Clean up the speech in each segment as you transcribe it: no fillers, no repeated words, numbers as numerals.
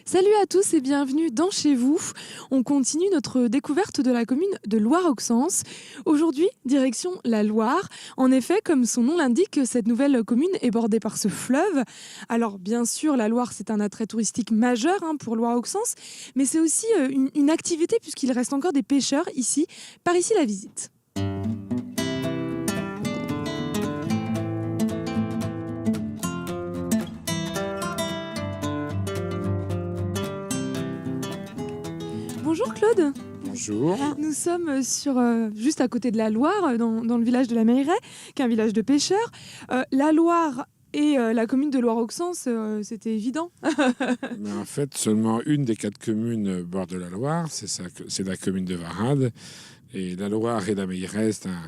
Salut à tous et bienvenue dans Chez vous. On continue notre découverte de la commune de Loire-Auxence. Aujourd'hui, direction la Loire. En effet, comme son nom l'indique, cette nouvelle commune est bordée par ce fleuve. Alors bien sûr, la Loire, c'est un attrait touristique majeur pour Loire-Auxence, mais c'est aussi une activité puisqu'il reste encore des pêcheurs ici. Par ici la visite. Bonjour Claude. Bonjour. Nous sommes juste à côté de la Loire, dans le village de la Meilleraie, qui est un village de pêcheurs. La Loire et la commune de Loire-Auxence, c'était évident. Mais en fait, seulement une des 4 communes bord de la Loire, c'est la commune de Varades. Et la Loire et la Meilleraie, c'est un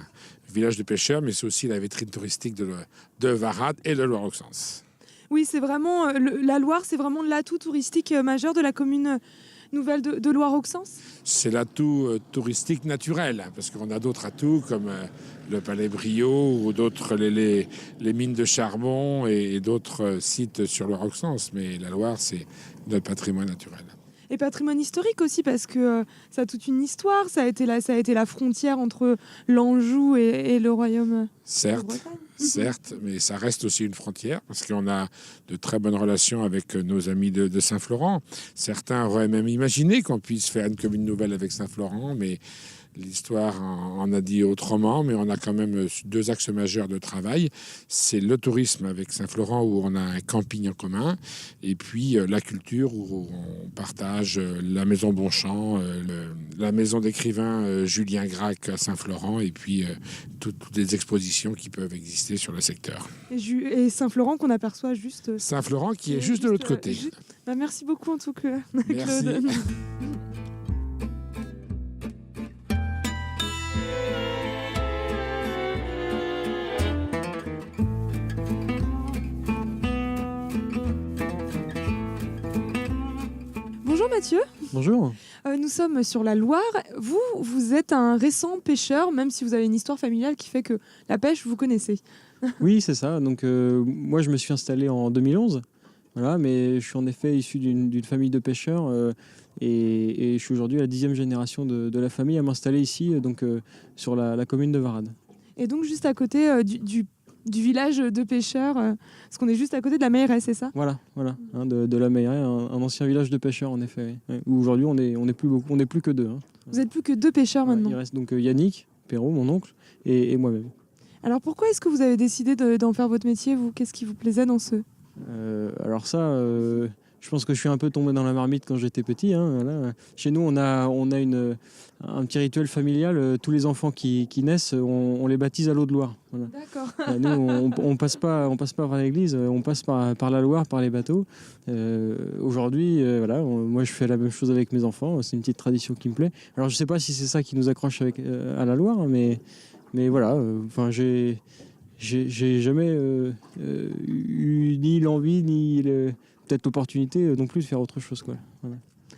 village de pêcheurs, mais c'est aussi la vitrine touristique de Varades et de Loire-Auxence. Oui, c'est vraiment la Loire, c'est vraiment l'atout touristique majeur de la commune nouvelle de Loire-Auxence. C'est l'atout touristique naturel, parce qu'on a d'autres atouts comme le Palais Briot ou d'autres, les mines de charbon et d'autres sites sur Loire-Auxence. Mais la Loire, c'est notre patrimoine naturel. Et patrimoine historique aussi, parce que ça a toute une histoire. Ça a été la frontière entre l'Anjou et le royaume de Bretagne. Certes, mais ça reste aussi une frontière, parce qu'on a de très bonnes relations avec nos amis de Saint-Florent. Certains auraient même imaginé qu'on puisse faire une commune nouvelle avec Saint-Florent, mais l'histoire en a dit autrement, mais on a quand même 2 axes majeurs de travail. C'est le tourisme avec Saint-Florent, où on a un camping en commun, et puis la culture, où on partage la maison Bonchamp, la maison d'écrivain Julien Gracq à Saint-Florent, et puis toutes les expositions qui peuvent exister sur le secteur. Et Saint-Florent qu'on aperçoit juste... Saint-Florent qui est juste de l'autre côté. Merci beaucoup en tout cas, Merci. Claude. Bonjour Mathieu. Bonjour. Nous sommes sur la Loire. Vous êtes un récent pêcheur, même si vous avez une histoire familiale qui fait que la pêche, vous connaissez. Oui, c'est ça. Donc, moi, je me suis installé en 2011. Voilà, mais je suis en effet issu d'une famille de pêcheurs et je suis aujourd'hui la 10e génération de la famille à m'installer ici, sur la commune de Varades. Et donc, juste à côté du village de pêcheurs, parce qu'on est juste à côté de la Meilleraie, c'est ça? Voilà, de la Meilleraie, un ancien village de pêcheurs en effet. Oui. Ouais, où aujourd'hui on est plus beaucoup, on n'est plus que 2. Vous êtes plus que 2 pêcheurs maintenant. Il reste donc Yannick Perrault, mon oncle, et moi-même. Alors pourquoi est-ce que vous avez décidé d'en faire votre métier, vous? Qu'est-ce qui vous plaisait dans ce... Alors ça, je pense que je suis un peu tombé dans la marmite quand j'étais petit. Voilà. Chez nous, on a un petit rituel familial. Tous les enfants qui naissent, on les baptise à l'eau de Loire. Voilà. D'accord. Nous, on passe pas par l'église, on passe par la Loire, par les bateaux. Aujourd'hui, voilà, moi je fais la même chose avec mes enfants. C'est une petite tradition qui me plaît. Alors je sais pas si c'est ça qui nous accroche à la Loire, mais voilà. J'ai jamais eu ni l'envie ni peut-être l'opportunité non plus de faire autre chose, quoi. Voilà.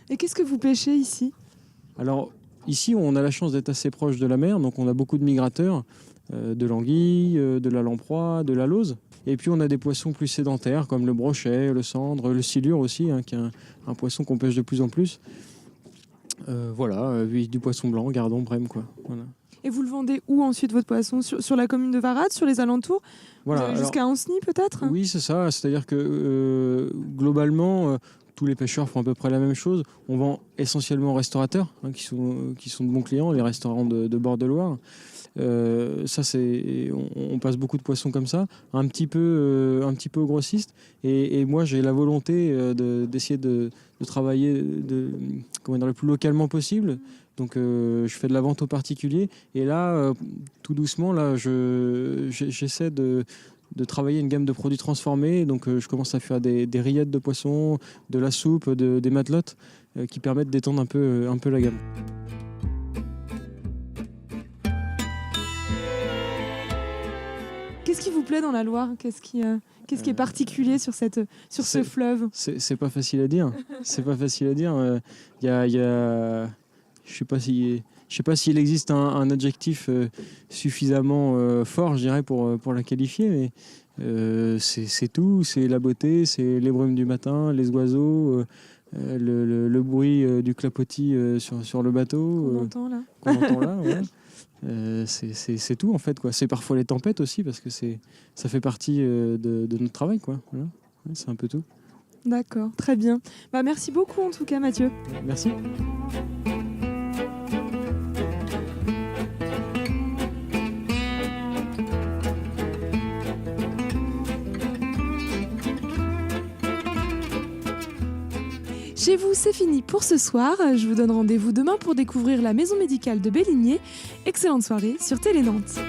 Et qu'est-ce que vous pêchez ici? Alors ici, on a la chance d'être assez proche de la mer, donc on a beaucoup de migrateurs, de l'anguille, de la lamproie, de la lauze. Et puis on a des poissons plus sédentaires comme le brochet, le cendre, le silure aussi, qui est un poisson qu'on pêche de plus en plus. Du poisson blanc, gardon, brème, quoi. Voilà. Et vous le vendez où ensuite, votre poisson? Sur la commune de Varades, sur les alentours? Voilà, jusqu'à Ancenis peut-être? Oui, c'est ça. C'est-à-dire que globalement, tous les pêcheurs font à peu près la même chose. On vend essentiellement aux restaurateurs, qui sont de bons clients, les restaurants de bord de Loire. On passe beaucoup de poissons comme ça, un petit peu aux grossistes. Et moi, j'ai la volonté d'essayer de travailler le plus localement possible. Donc, je fais de la vente aux particuliers. Et là, tout doucement, là, j'essaie de travailler une gamme de produits transformés. Donc, je commence à faire des rillettes de poissons, de la soupe, des matelotes qui permettent d'étendre un peu la gamme. Qu'est-ce qui vous plaît dans la Loire? Qu'est-ce qui est particulier sur ce fleuve? C'est pas facile à dire. C'est pas facile à dire. Il y a je sais pas s'il existe un adjectif suffisamment fort, je dirais, pour la qualifier, mais c'est tout, c'est la beauté, c'est les brumes du matin, les oiseaux, le bruit du clapotis sur le bateau On entend là. qu'on entend là. Ouais. C'est tout en fait, quoi. C'est parfois les tempêtes aussi parce que ça fait partie de notre travail, quoi. Voilà. Ouais, c'est un peu tout. D'accord, très bien. Bah, merci beaucoup en tout cas, Mathieu. Merci. Chez vous, c'est fini pour ce soir. Je vous donne rendez-vous demain pour découvrir la maison médicale de Belligné. Excellente soirée sur Télé Nantes.